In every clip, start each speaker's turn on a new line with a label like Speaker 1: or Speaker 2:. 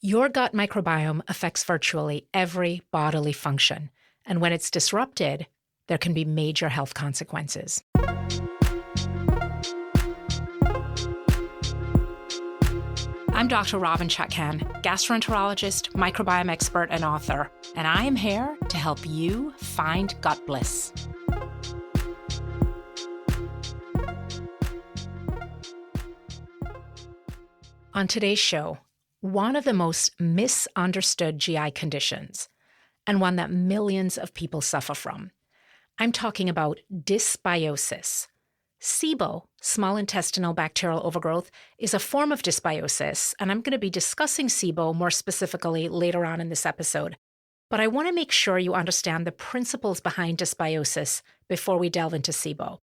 Speaker 1: Your gut microbiome affects virtually every bodily function, and when it's disrupted, there can be major health consequences. I'm Dr. Robynne Chutkan, gastroenterologist, microbiome expert, and author, and I am here to help you find gut bliss. On today's show, one of the most misunderstood GI conditions, and one that millions of people suffer from. I'm talking about dysbiosis. SIBO, small intestinal bacterial overgrowth, is a form of dysbiosis, and I'm going to be discussing SIBO more specifically later on in this episode. But I want to make sure you understand the principles behind dysbiosis before we delve into SIBO.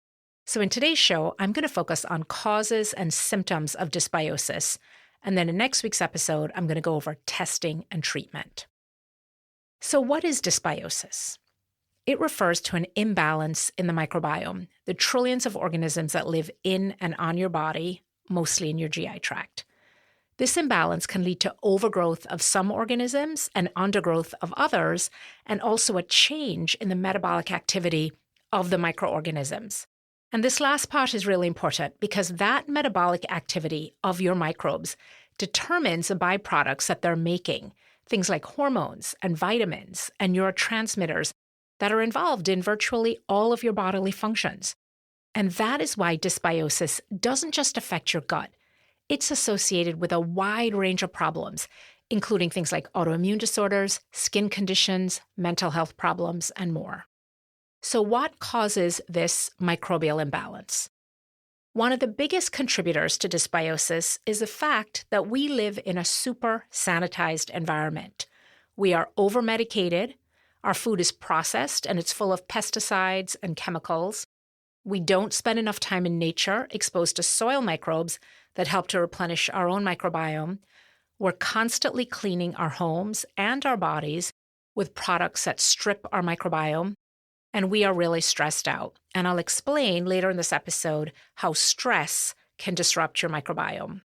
Speaker 1: So in today's show, I'm going to focus on causes and symptoms of dysbiosis. And then in next week's episode, I'm going to go over testing and treatment. So what is dysbiosis? It refers to an imbalance in the microbiome, the trillions of organisms that live in and on your body, mostly in your GI tract. This imbalance can lead to overgrowth of some organisms and undergrowth of others, and also a change in the metabolic activity of the microorganisms. And this last part is really important because that metabolic activity of your microbes determines the byproducts that they're making, things like hormones and vitamins and neurotransmitters that are involved in virtually all of your bodily functions. And that is why dysbiosis doesn't just affect your gut. It's associated with a wide range of problems, including things like autoimmune disorders, skin conditions, mental health problems, and more. So what causes this microbial imbalance? One of the biggest contributors to dysbiosis is the fact that we live in a super sanitized environment. We are over-medicated, our food is processed and it's full of pesticides and chemicals. We don't spend enough time in nature exposed to soil microbes that help to replenish our own microbiome. We're constantly cleaning our homes and our bodies with products that strip our microbiome. And we are really stressed out. And I'll explain later in this episode how stress can disrupt your microbiome.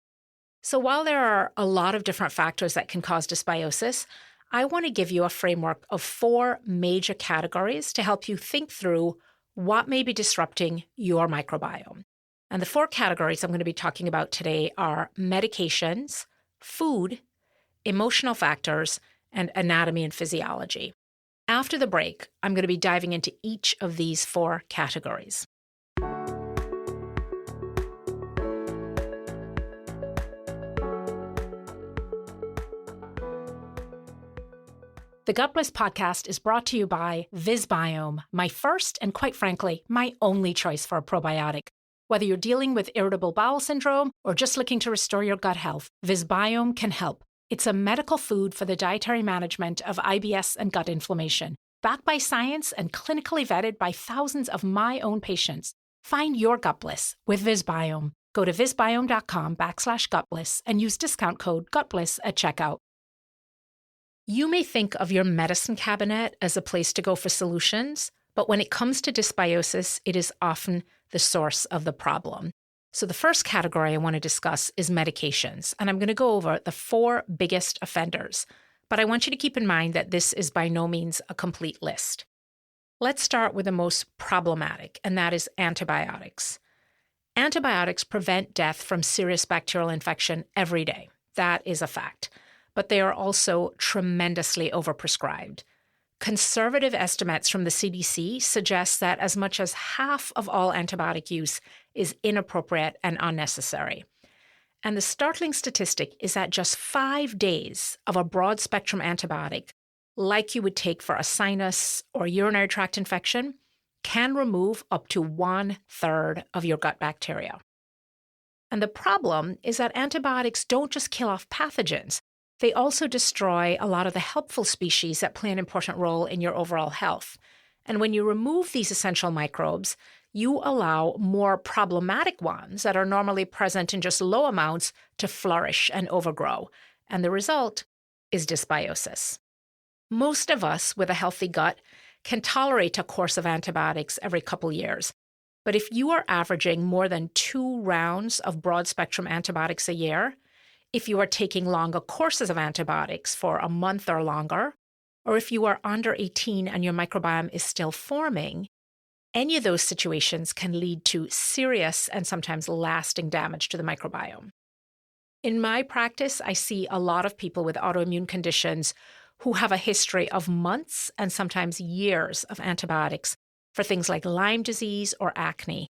Speaker 1: So while there are a lot of different factors that can cause dysbiosis, I want to give you a framework of 4 major categories to help you think through what may be disrupting your microbiome. And the 4 categories I'm going to be talking about today are medications, food, emotional factors, and anatomy and physiology. After the break, I'm going to be diving into each of these 4 categories. The Gut Bliss podcast is brought to you by Dysbiosis, my first and quite frankly, my only choice for a probiotic. Whether you're dealing with irritable bowel syndrome or just looking to restore your gut health, Dysbiosis can help. It's a medical food for the dietary management of IBS and gut inflammation, backed by science and clinically vetted by thousands of my own patients. Find your gut bliss with Dysbiosis. Go to dysbiosis.com/gutbliss and use discount code GUTBLISS at checkout. You may think of your medicine cabinet as a place to go for solutions, but when it comes to dysbiosis, it is often the source of the problem. So the first category I want to discuss is medications, and I'm going to go over the 4 biggest offenders. But I want you to keep in mind that this is by no means a complete list. Let's start with the most problematic, and that is antibiotics. Antibiotics prevent death from serious bacterial infection every day. That is a fact. But they are also tremendously overprescribed. Conservative estimates from the CDC suggest that as much as half of all antibiotic use is inappropriate and unnecessary. And the startling statistic is that just 5 days of a broad-spectrum antibiotic, like you would take for a sinus or urinary tract infection, can remove up to 1/3 of your gut bacteria. And the problem is that antibiotics don't just kill off pathogens. They also destroy a lot of the helpful species that play an important role in your overall health. And when you remove these essential microbes, you allow more problematic ones that are normally present in just low amounts to flourish and overgrow. And the result is dysbiosis. Most of us with a healthy gut can tolerate a course of antibiotics every couple years. But if you are averaging more than 2 rounds of broad-spectrum antibiotics a year, if you are taking longer courses of antibiotics for a month or longer, or if you are under 18 and your microbiome is still forming, any of those situations can lead to serious and sometimes lasting damage to the microbiome. In my practice, I see a lot of people with autoimmune conditions who have a history of months and sometimes years of antibiotics for things like Lyme disease or acne.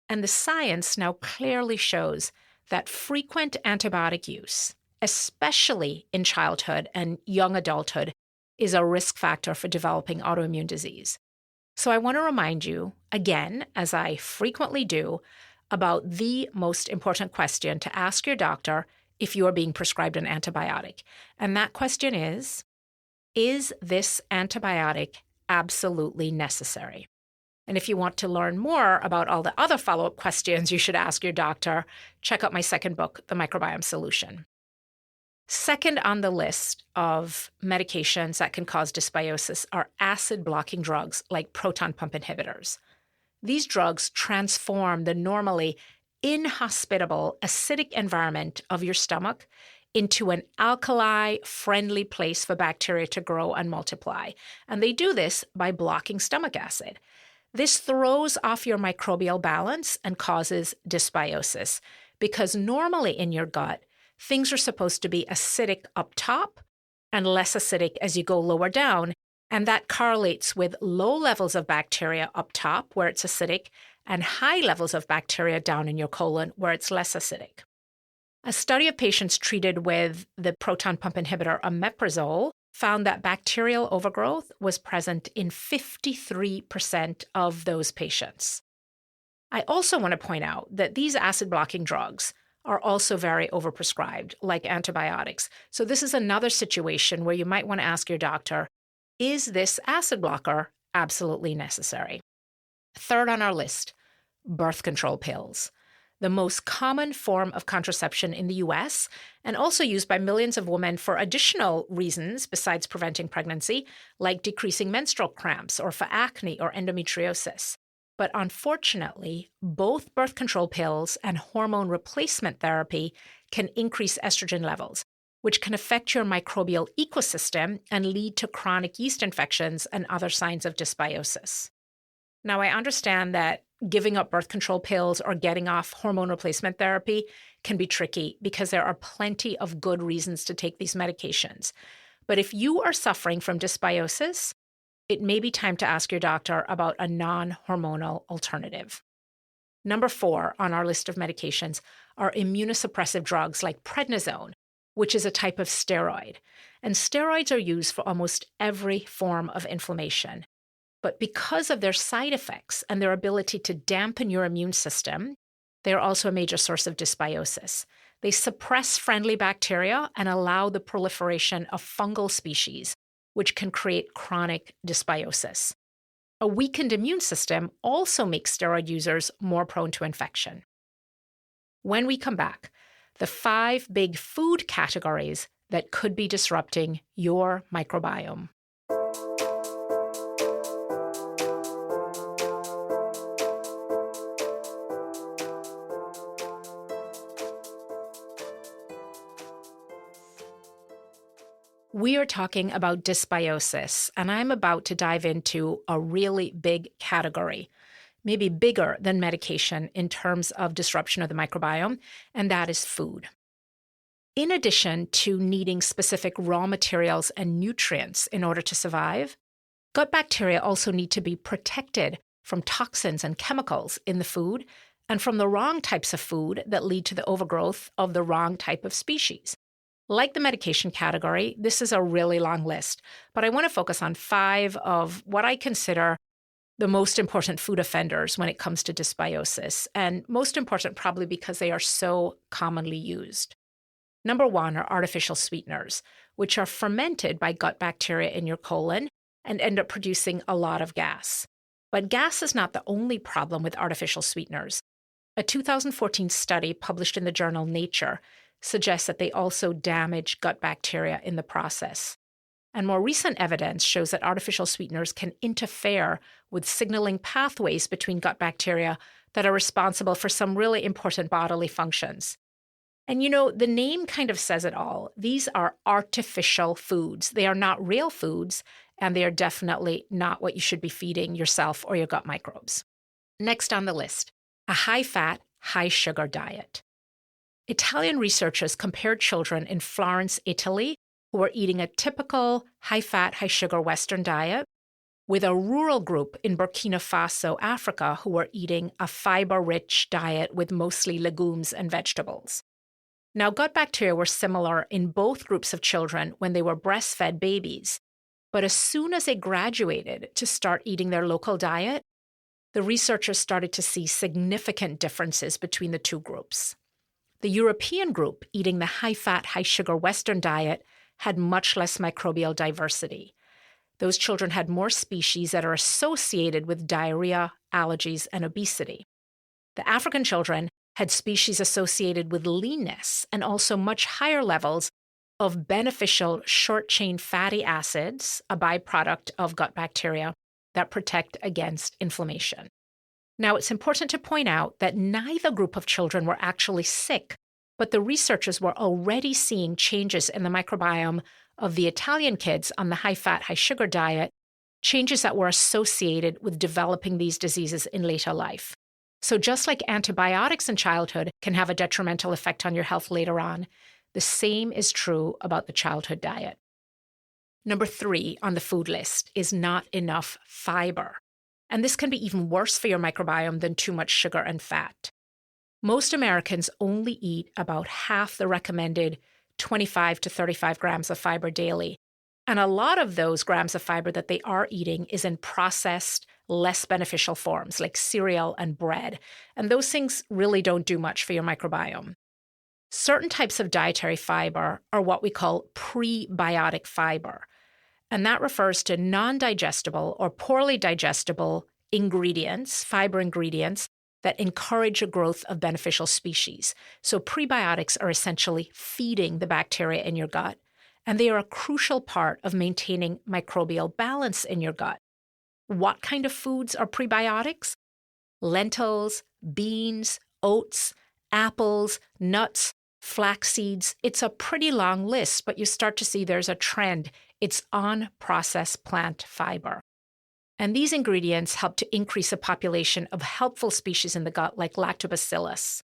Speaker 1: And the science now clearly shows that frequent antibiotic use, especially in childhood and young adulthood, is a risk factor for developing autoimmune disease. So I want to remind you, again, as I frequently do, about the most important question to ask your doctor if you are being prescribed an antibiotic. And that question is this antibiotic absolutely necessary? And if you want to learn more about all the other follow-up questions you should ask your doctor, check out my second book, The Microbiome Solution. Second on the list of medications that can cause dysbiosis are acid-blocking drugs like proton pump inhibitors. These drugs transform the normally inhospitable acidic environment of your stomach into an alkali-friendly place for bacteria to grow and multiply. And they do this by blocking stomach acid. This throws off your microbial balance and causes dysbiosis because normally in your gut, things are supposed to be acidic up top and less acidic as you go lower down, and that correlates with low levels of bacteria up top where it's acidic and high levels of bacteria down in your colon where it's less acidic. A study of patients treated with the proton pump inhibitor omeprazole found that bacterial overgrowth was present in 53% of those patients. I also want to point out that these acid-blocking drugs are also very overprescribed, like antibiotics. So this is another situation where you might want to ask your doctor, is this acid blocker absolutely necessary? Third on our list, birth control pills. The most common form of contraception in the US, and also used by millions of women for additional reasons besides preventing pregnancy, like decreasing menstrual cramps or for acne or endometriosis. But unfortunately, both birth control pills and hormone replacement therapy can increase estrogen levels, which can affect your microbial ecosystem and lead to chronic yeast infections and other signs of dysbiosis. Now, I understand that giving up birth control pills or getting off hormone replacement therapy can be tricky because there are plenty of good reasons to take these medications. But if you are suffering from dysbiosis, it may be time to ask your doctor about a non-hormonal alternative. Number 4 on our list of medications are immunosuppressive drugs like prednisone, which is a type of steroid. And steroids are used for almost every form of inflammation. But because of their side effects and their ability to dampen your immune system, they are also a major source of dysbiosis. They suppress friendly bacteria and allow the proliferation of fungal species, which can create chronic dysbiosis. A weakened immune system also makes steroid users more prone to infection. When we come back, the 5 big food categories that could be disrupting your microbiome. We are talking about dysbiosis, and I'm about to dive into a really big category, maybe bigger than medication in terms of disruption of the microbiome, and that is food. In addition to needing specific raw materials and nutrients in order to survive, gut bacteria also need to be protected from toxins and chemicals in the food and from the wrong types of food that lead to the overgrowth of the wrong type of species. Like the medication category, this is a really long list, but I want to focus on 5 of what I consider the most important food offenders when it comes to dysbiosis, and most important probably because they are so commonly used. Number 1 are artificial sweeteners, which are fermented by gut bacteria in your colon and end up producing a lot of gas. But gas is not the only problem with artificial sweeteners. A 2014 study published in the journal Nature suggests that they also damage gut bacteria in the process. And more recent evidence shows that artificial sweeteners can interfere with signaling pathways between gut bacteria that are responsible for some really important bodily functions. And you know, the name kind of says it all. These are artificial foods. They are not real foods, and they are definitely not what you should be feeding yourself or your gut microbes. Next on the list, a high-fat, high-sugar diet. Italian researchers compared children in Florence, Italy, who were eating a typical high-fat, high-sugar Western diet, with a rural group in Burkina Faso, Africa, who were eating a fiber-rich diet with mostly legumes and vegetables. Now, gut bacteria were similar in both groups of children when they were breastfed babies, but as soon as they graduated to start eating their local diet, the researchers started to see significant differences between the two groups. The European group, eating the high-fat, high-sugar Western diet, had much less microbial diversity. Those children had more species that are associated with diarrhea, allergies, and obesity. The African children had species associated with leanness and also much higher levels of beneficial short-chain fatty acids, a byproduct of gut bacteria, that protect against inflammation. Now, it's important to point out that neither group of children were actually sick, but the researchers were already seeing changes in the microbiome of the Italian kids on the high-fat, high-sugar diet, changes that were associated with developing these diseases in later life. So just like antibiotics in childhood can have a detrimental effect on your health later on, the same is true about the childhood diet. Number 3 on the food list is not enough fiber. And this can be even worse for your microbiome than too much sugar and fat. Most Americans only eat about half the recommended 25 to 35 grams of fiber daily. And a lot of those grams of fiber that they are eating is in processed, less beneficial forms like cereal and bread. And those things really don't do much for your microbiome. Certain types of dietary fiber are what we call prebiotic fiber. And that refers to non-digestible or poorly digestible ingredients, fiber ingredients, that encourage a growth of beneficial species. So prebiotics are essentially feeding the bacteria in your gut, and they are a crucial part of maintaining microbial balance in your gut. What kind of foods are prebiotics? Lentils, beans, oats, apples, nuts, flax seeds. It's a pretty long list, but you start to see there's a trend. It's unprocessed plant fiber. And these ingredients help to increase a population of helpful species in the gut like lactobacillus.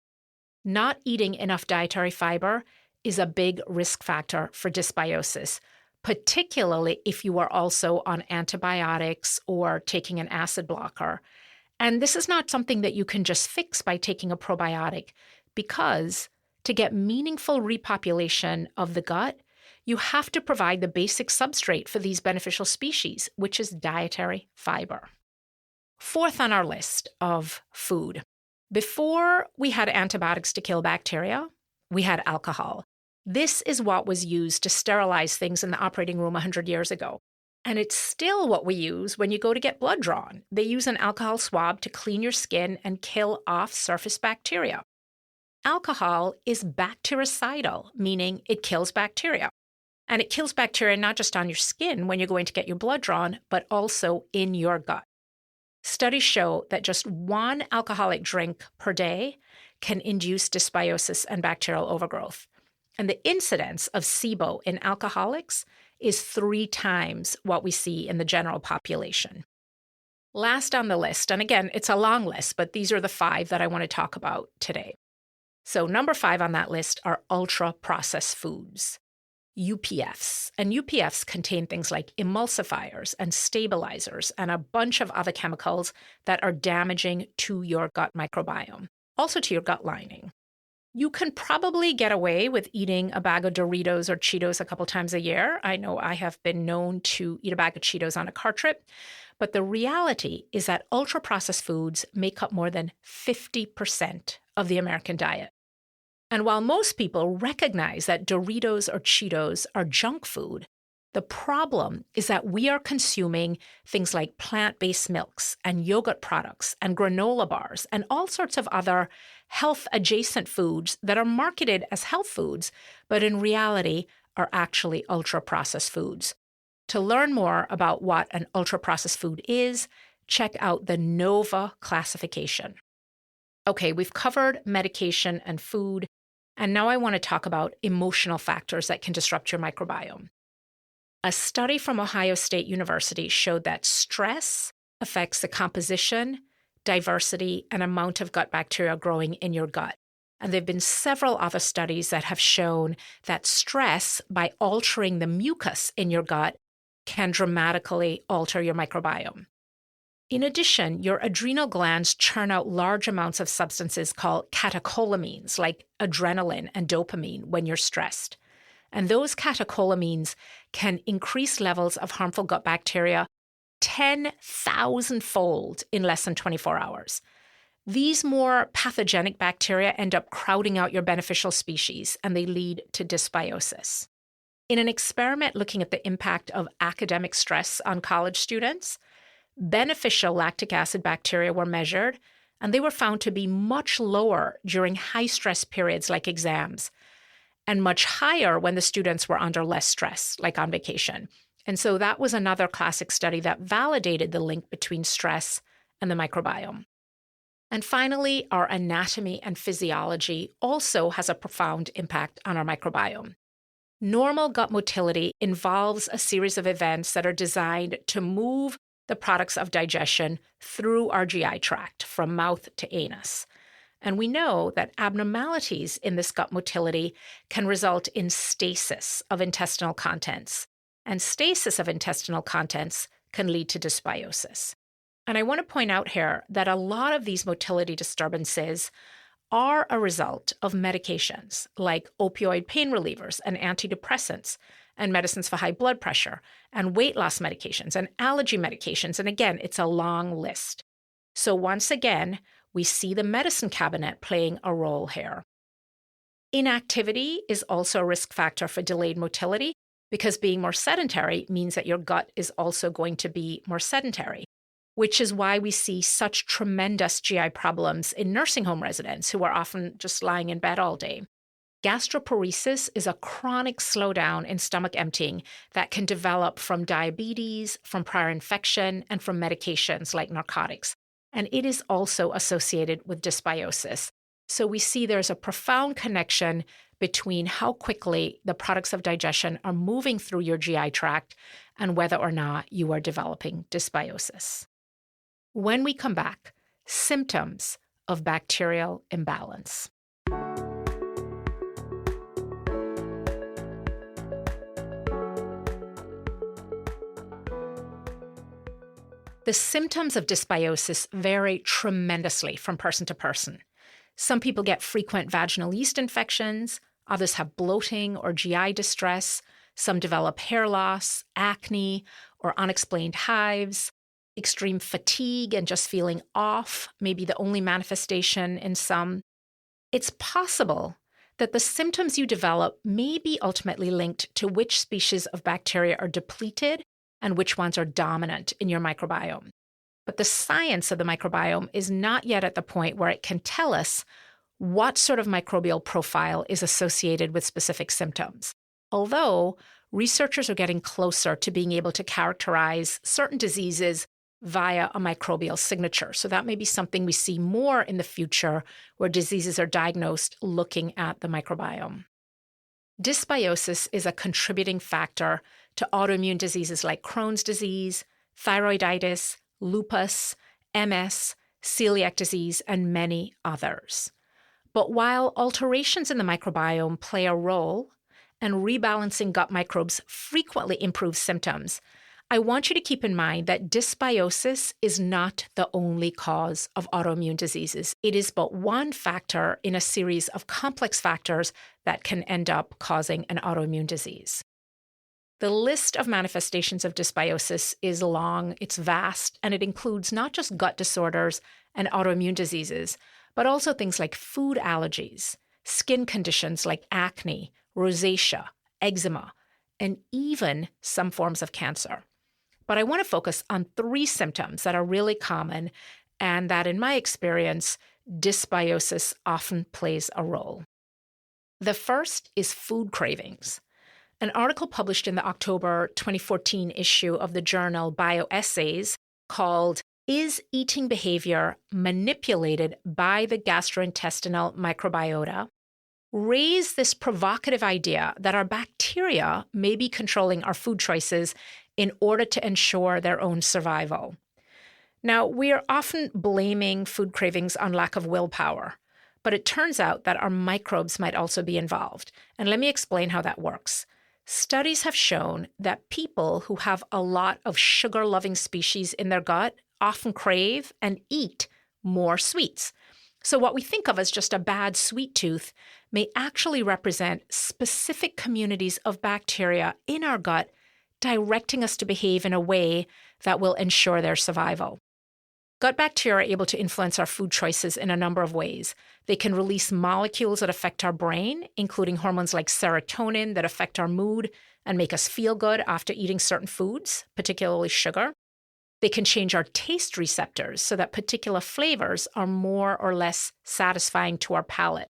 Speaker 1: Not eating enough dietary fiber is a big risk factor for dysbiosis, particularly if you are also on antibiotics or taking an acid blocker. And this is not something that you can just fix by taking a probiotic, because to get meaningful repopulation of the gut, you have to provide the basic substrate for these beneficial species, which is dietary fiber. 4th on our list of food. Before we had antibiotics to kill bacteria, we had alcohol. This is what was used to sterilize things in the operating room 100 years ago. And it's still what we use when you go to get blood drawn. They use an alcohol swab to clean your skin and kill off-surface bacteria. Alcohol is bactericidal, meaning it kills bacteria. And it kills bacteria not just on your skin when you're going to get your blood drawn, but also in your gut. Studies show that just one alcoholic drink per day can induce dysbiosis and bacterial overgrowth. And the incidence of SIBO in alcoholics is 3 times what we see in the general population. Last on the list, and again, it's a long list, but these are the 5 that I want to talk about today. So number 5 on that list are ultra-processed foods. UPFs. And UPFs contain things like emulsifiers and stabilizers and a bunch of other chemicals that are damaging to your gut microbiome, also to your gut lining. You can probably get away with eating a bag of Doritos or Cheetos a couple times a year. I know I have been known to eat a bag of Cheetos on a car trip, but the reality is that ultra-processed foods make up more than 50% of the American diet. And while most people recognize that Doritos or Cheetos are junk food, the problem is that we are consuming things like plant-based milks and yogurt products and granola bars and all sorts of other health-adjacent foods that are marketed as health foods, but in reality are actually ultra-processed foods. To learn more about what an ultra-processed food is, check out the NOVA classification. Okay, we've covered medication and food. And now I want to talk about emotional factors that can disrupt your microbiome. A study from Ohio State University showed that stress affects the composition, diversity, and amount of gut bacteria growing in your gut. And there have been several other studies that have shown that stress, by altering the mucus in your gut, can dramatically alter your microbiome. In addition, your adrenal glands churn out large amounts of substances called catecholamines, like adrenaline and dopamine, when you're stressed. And those catecholamines can increase levels of harmful gut bacteria 10,000-fold in less than 24 hours. These more pathogenic bacteria end up crowding out your beneficial species, and they lead to dysbiosis. In an experiment looking at the impact of academic stress on college students, beneficial lactic acid bacteria were measured, and they were found to be much lower during high-stress periods like exams, and much higher when the students were under less stress, like on vacation. And so that was another classic study that validated the link between stress and the microbiome. And finally, our anatomy and physiology also has a profound impact on our microbiome. Normal gut motility involves a series of events that are designed to move the products of digestion through our GI tract, from mouth to anus. And we know that abnormalities in this gut motility can result in stasis of intestinal contents. And stasis of intestinal contents can lead to dysbiosis. And I want to point out here that a lot of these motility disturbances are a result of medications like opioid pain relievers and antidepressants and medicines for high blood pressure and weight loss medications and allergy medications. And again, it's a long list. So once again, we see the medicine cabinet playing a role here. Inactivity is also a risk factor for delayed motility because being more sedentary means that your gut is also going to be more sedentary, which is why we see such tremendous GI problems in nursing home residents who are often just lying in bed all day. Gastroparesis is a chronic slowdown in stomach emptying that can develop from diabetes, from prior infection, and from medications like narcotics. And it is also associated with dysbiosis. So we see there's a profound connection between how quickly the products of digestion are moving through your GI tract and whether or not you are developing dysbiosis. When we come back, symptoms of bacterial imbalance. The symptoms of dysbiosis vary tremendously from person to person. Some people get frequent vaginal yeast infections, others have bloating or GI distress, some develop hair loss, acne, or unexplained hives. Extreme fatigue and just feeling off may be the only manifestation in some. It's possible that the symptoms you develop may be ultimately linked to which species of bacteria are depleted and which ones are dominant in your microbiome. But the science of the microbiome is not yet at the point where it can tell us what sort of microbial profile is associated with specific symptoms. Although researchers are getting closer to being able to characterize certain diseases via a microbial signature. So that may be something we see more in the future where diseases are diagnosed looking at the microbiome. Dysbiosis is a contributing factor to autoimmune diseases like Crohn's disease, thyroiditis, lupus, MS, celiac disease, and many others. But while alterations in the microbiome play a role and rebalancing gut microbes frequently improves symptoms, I want you to keep in mind that dysbiosis is not the only cause of autoimmune diseases. It is but one factor in a series of complex factors that can end up causing an autoimmune disease. The list of manifestations of dysbiosis is long, it's vast, and it includes not just gut disorders and autoimmune diseases, but also things like food allergies, skin conditions like acne, rosacea, eczema, and even some forms of cancer. But I want to focus on 3 symptoms that are really common and that, in my experience, dysbiosis often plays a role. The first is food cravings. An article published in the October 2014 issue of the journal Bioessays called "Is Eating Behavior Manipulated by the Gastrointestinal Microbiota?" raise this provocative idea that our bacteria may be controlling our food choices in order to ensure their own survival. Now, we are often blaming food cravings on lack of willpower, but it turns out that our microbes might also be involved. And let me explain how that works. Studies have shown that people who have a lot of sugar-loving species in their gut often crave and eat more sweets. So what we think of as just a bad sweet tooth may actually represent specific communities of bacteria in our gut directing us to behave in a way that will ensure their survival. Gut bacteria are able to influence our food choices in a number of ways. They can release molecules that affect our brain, including hormones like serotonin that affect our mood and make us feel good after eating certain foods, particularly sugar. They can change our taste receptors so that particular flavors are more or less satisfying to our palate.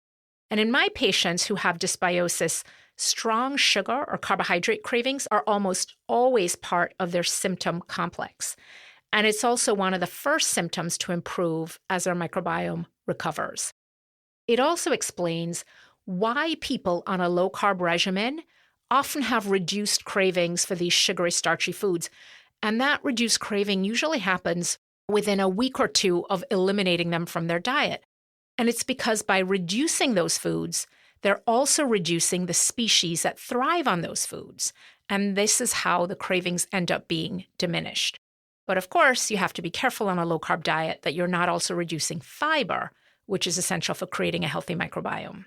Speaker 1: And in my patients who have dysbiosis, strong sugar or carbohydrate cravings are almost always part of their symptom complex. And it's also one of the first symptoms to improve as our microbiome recovers. It also explains why people on a low-carb regimen often have reduced cravings for these sugary, starchy foods. And that reduced craving usually happens within a week or two of eliminating them from their diet. And it's because by reducing those foods, they're also reducing the species that thrive on those foods. And this is how the cravings end up being diminished. But of course, you have to be careful on a low-carb diet that you're not also reducing fiber, which is essential for creating a healthy microbiome.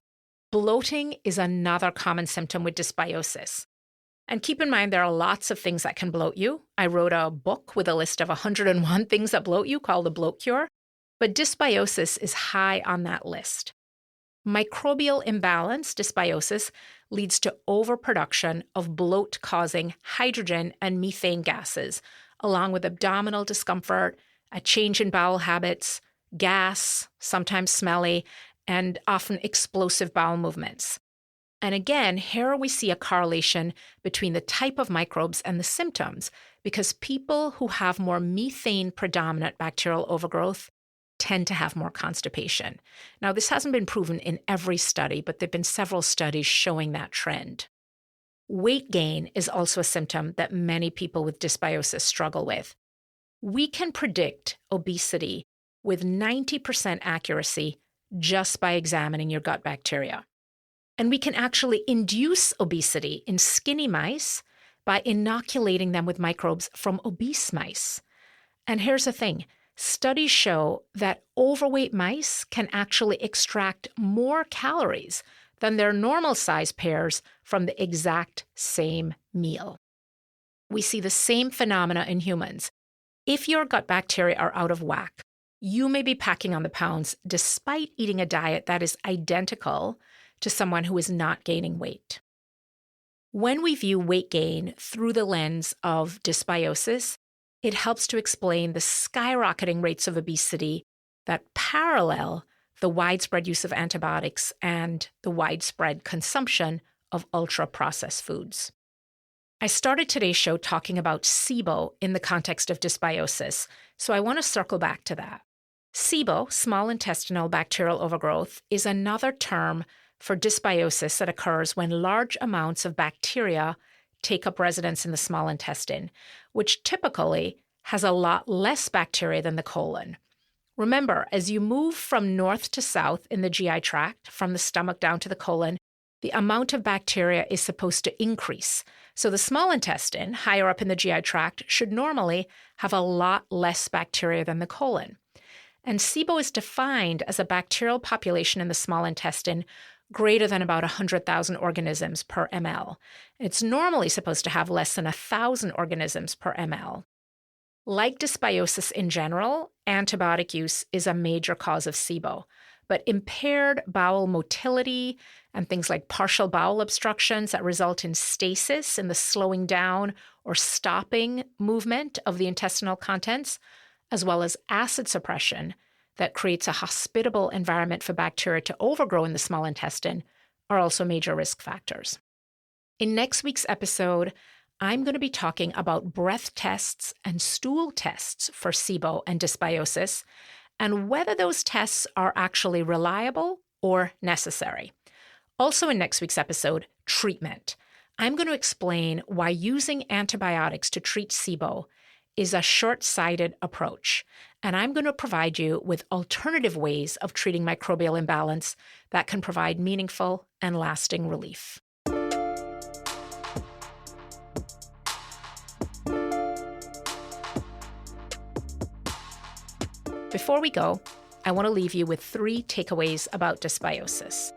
Speaker 1: Bloating is another common symptom with dysbiosis. And keep in mind, there are lots of things that can bloat you. I wrote a book with a list of 101 things that bloat you called The Bloat Cure, but dysbiosis is high on that list. Microbial imbalance, dysbiosis, leads to overproduction of bloat-causing hydrogen and methane gases, along with abdominal discomfort, a change in bowel habits, gas, sometimes smelly, and often explosive bowel movements. And again, here we see a correlation between the type of microbes and the symptoms, because people who have more methane-predominant bacterial overgrowth tend to have more constipation. Now, this hasn't been proven in every study, but there have been several studies showing that trend. Weight gain is also a symptom that many people with dysbiosis struggle with. We can predict obesity with 90% accuracy just by examining your gut bacteria. And we can actually induce obesity in skinny mice by inoculating them with microbes from obese mice. And here's the thing. Studies show that overweight mice can actually extract more calories than their normal-sized pairs from the exact same meal. We see the same phenomena in humans. If your gut bacteria are out of whack, you may be packing on the pounds despite eating a diet that is identical to someone who is not gaining weight. When we view weight gain through the lens of dysbiosis, it helps to explain the skyrocketing rates of obesity that parallel the widespread use of antibiotics and the widespread consumption of ultra-processed foods. I started today's show talking about SIBO in the context of dysbiosis, so I want to circle back to that. SIBO, small intestinal bacterial overgrowth, is another term for dysbiosis that occurs when large amounts of bacteria take up residence in the small intestine, which typically has a lot less bacteria than the colon. Remember, as you move from north to south in the GI tract, from the stomach down to the colon, the amount of bacteria is supposed to increase. So the small intestine, higher up in the GI tract, should normally have a lot less bacteria than the colon. And SIBO is defined as a bacterial population in the small intestine greater than about 100,000 organisms per ml. It's normally supposed to have less than 1,000 organisms per ml. Like dysbiosis in general, antibiotic use is a major cause of SIBO, but impaired bowel motility and things like partial bowel obstructions that result in stasis, in the slowing down or stopping movement of the intestinal contents, as well as acid suppression that creates a hospitable environment for bacteria to overgrow in the small intestine, are also major risk factors. In next week's episode, I'm going to be talking about breath tests and stool tests for SIBO and dysbiosis, and whether those tests are actually reliable or necessary. Also in next week's episode, treatment. I'm going to explain why using antibiotics to treat SIBO is a short-sighted approach. And I'm going to provide you with alternative ways of treating microbial imbalance that can provide meaningful and lasting relief. Before we go, I want to leave you with 3 takeaways about dysbiosis.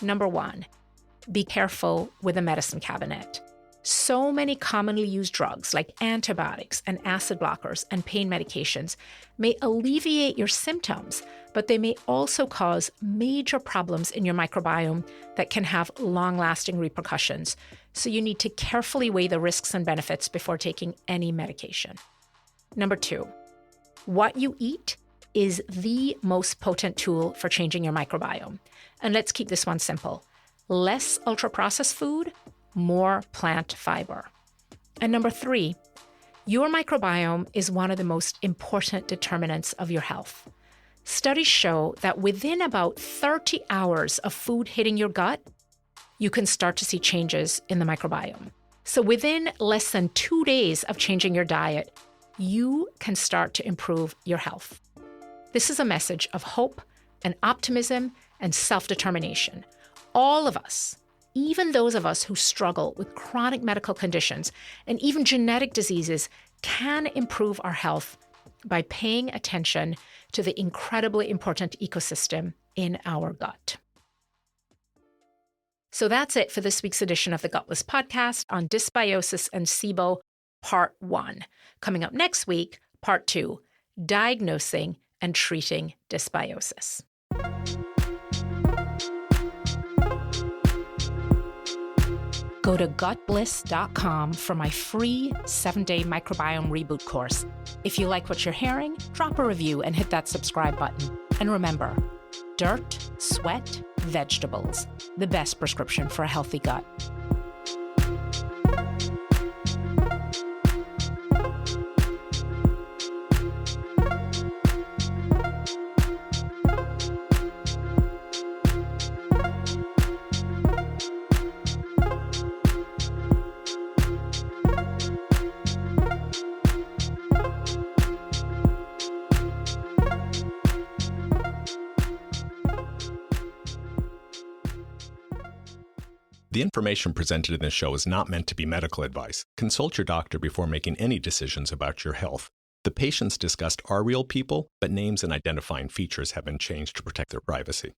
Speaker 1: Number 1, be careful with the medicine cabinet. So many commonly used drugs like antibiotics and acid blockers and pain medications may alleviate your symptoms, but they may also cause major problems in your microbiome that can have long-lasting repercussions. So you need to carefully weigh the risks and benefits before taking any medication. Number 2, what you eat is the most potent tool for changing your microbiome. And let's keep this one simple. Less ultra-processed food, more plant fiber. And number 3, your microbiome is one of the most important determinants of your health. Studies show that within about 30 hours of food hitting your gut, you can start to see changes in the microbiome. So within less than 2 days of changing your diet, you can start to improve your health. This is a message of hope and optimism and self-determination. All of us, even those of us who struggle with chronic medical conditions and even genetic diseases, can improve our health by paying attention to the incredibly important ecosystem in our gut. So that's it for this week's edition of the Gutless Podcast on dysbiosis and SIBO, Part 1. Coming up next week, Part 2, diagnosing and treating dysbiosis. Go to gutbliss.com for my free 7-day microbiome reboot course. If you like what you're hearing, drop a review and hit that subscribe button. And remember, dirt, sweat, vegetables, the best prescription for a healthy gut.
Speaker 2: The information presented in this show is not meant to be medical advice. Consult your doctor before making any decisions about your health. The patients discussed are real people, but names and identifying features have been changed to protect their privacy.